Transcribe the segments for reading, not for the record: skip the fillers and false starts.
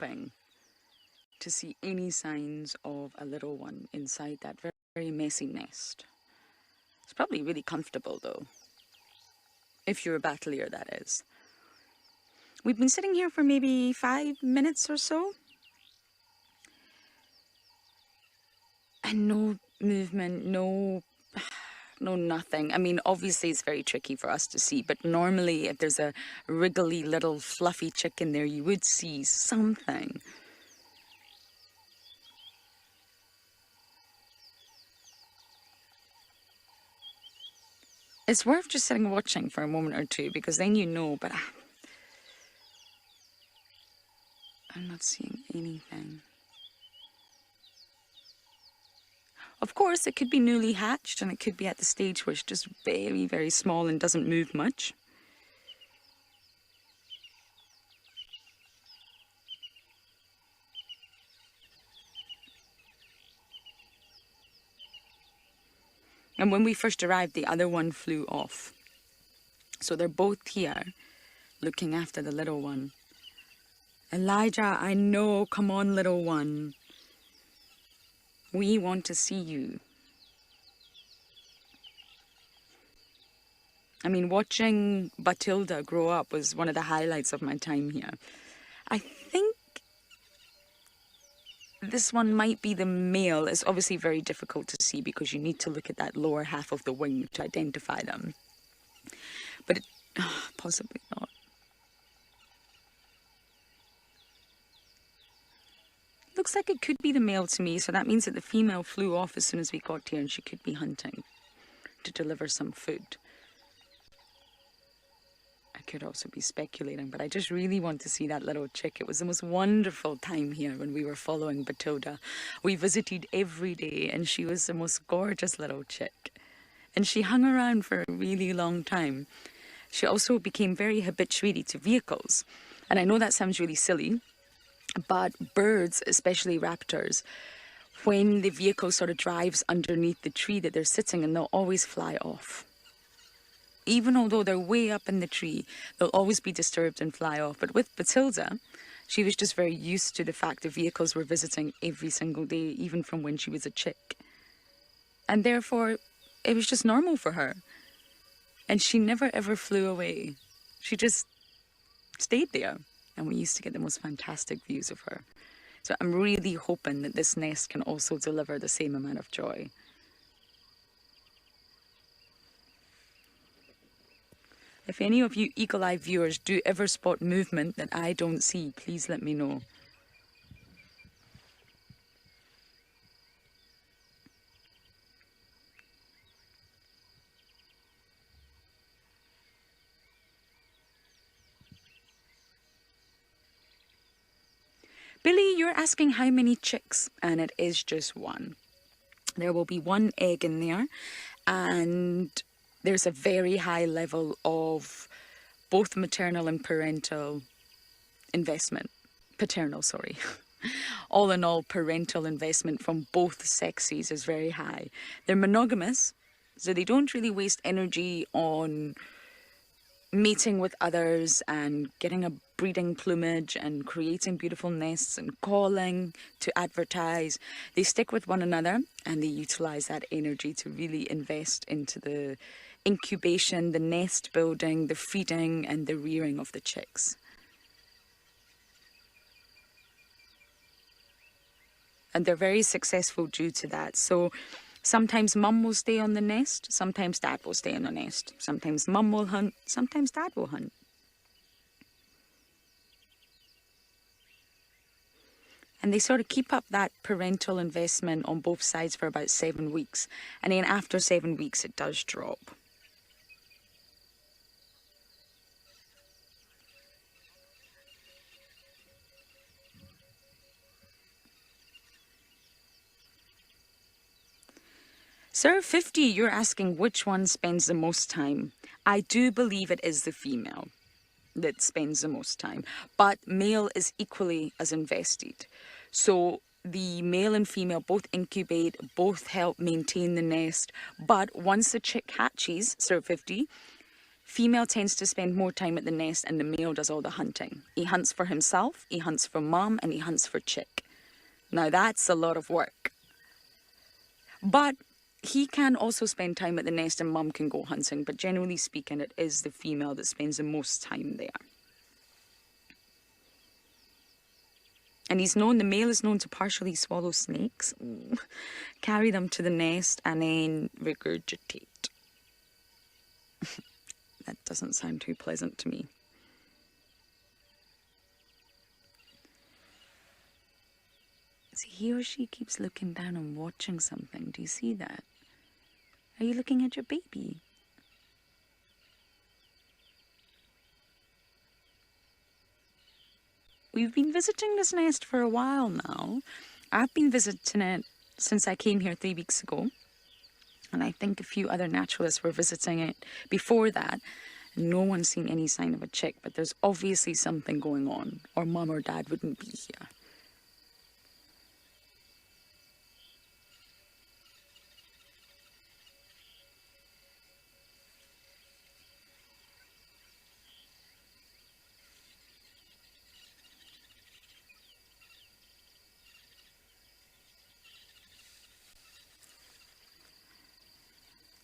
hoping to see any signs of a little one inside that very, very messy nest. It's probably really comfortable though, if you're a Bateleur, that is. We've been sitting here for maybe 5 minutes or so, and no movement, no nothing. I mean, obviously it's very tricky for us to see, but normally if there's a wriggly little fluffy chicken there, you would see something. It's worth just sitting and watching for a moment or two, because then you know, but I'm not seeing anything. Of course, it could be newly hatched, and it could be at the stage where it's just very, very small and doesn't move much. And when we first arrived, the other one flew off. So they're both here, looking after the little one. Elijah, I know, come on, little one. We want to see you. I mean, watching Batilda grow up was one of the highlights of my time here. I think this one might be the male. It's obviously very difficult to see because you need to look at that lower half of the wing to identify them. But possibly not. Looks like it could be the male to me, so that means that the female flew off as soon as we got here, and she could be hunting to deliver some food. I could also be speculating, but I just really want to see that little chick. It was the most wonderful time here when we were following Batilda. We visited every day, and she was the most gorgeous little chick. And she hung around for a really long time. She also became very habituated to vehicles. And I know that sounds really silly, but birds, especially raptors, when the vehicle sort of drives underneath the tree that they're sitting in, they'll always fly off. Even although they're way up in the tree, they'll always be disturbed and fly off. But with Batilda, she was just very used to the fact that vehicles were visiting every single day, even from when she was a chick. And therefore, it was just normal for her. And she never ever flew away. She just stayed there. And we used to get the most fantastic views of her. So I'm really hoping that this nest can also deliver the same amount of joy. If any of you eagle-eyed viewers do ever spot movement that I don't see, please let me know. Billy, you're asking how many chicks, and it is just one. There will be one egg in there, and there's a very high level of both maternal and parental investment. Paternal, sorry. All in all, parental investment from both sexes is very high. They're monogamous, so they don't really waste energy on mating with others and getting a breeding plumage and creating beautiful nests and calling to advertise. They stick with one another, and they utilize that energy to really invest into the incubation, the nest building, the feeding and the rearing of the chicks. And they're very successful due to that. So sometimes mum will stay on the nest, sometimes dad will stay on the nest. Sometimes mum will hunt, sometimes dad will hunt. And they sort of keep up that parental investment on both sides for about 7 weeks. And then after 7 weeks, it does drop. Sir 50, you're asking which one spends the most time. I do believe it is the female that spends the most time, but male is equally as invested. So the male and female both incubate, both help maintain the nest, but once the chick hatches, Sir 50, Female tends to spend more time at the nest and the male does all the hunting. He hunts for himself, he hunts for mom, and he hunts for chick. Now that's a lot of work. But he can also spend time at the nest and mum can go hunting, but generally speaking, it is the female that spends the most time there. And the male is known to partially swallow snakes, carry them to the nest, and then regurgitate. That doesn't sound too pleasant to me. See, he or she keeps looking down and watching something. Do you see that? Are you looking at your baby? We've been visiting this nest for a while now. I've been visiting it since I came here 3 weeks ago. And I think a few other naturalists were visiting it before that. No one's seen any sign of a chick, but there's obviously something going on, or mum or dad wouldn't be here.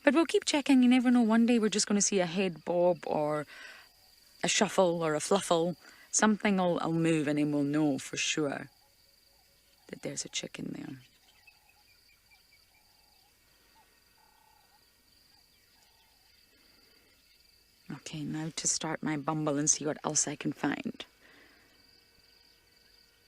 But we'll keep checking. You never know. One day we're just going to see a head bob or a shuffle or a fluffle. Something will move and then we'll know for sure that there's a chick in there. Okay, now to start my bumble and see what else I can find.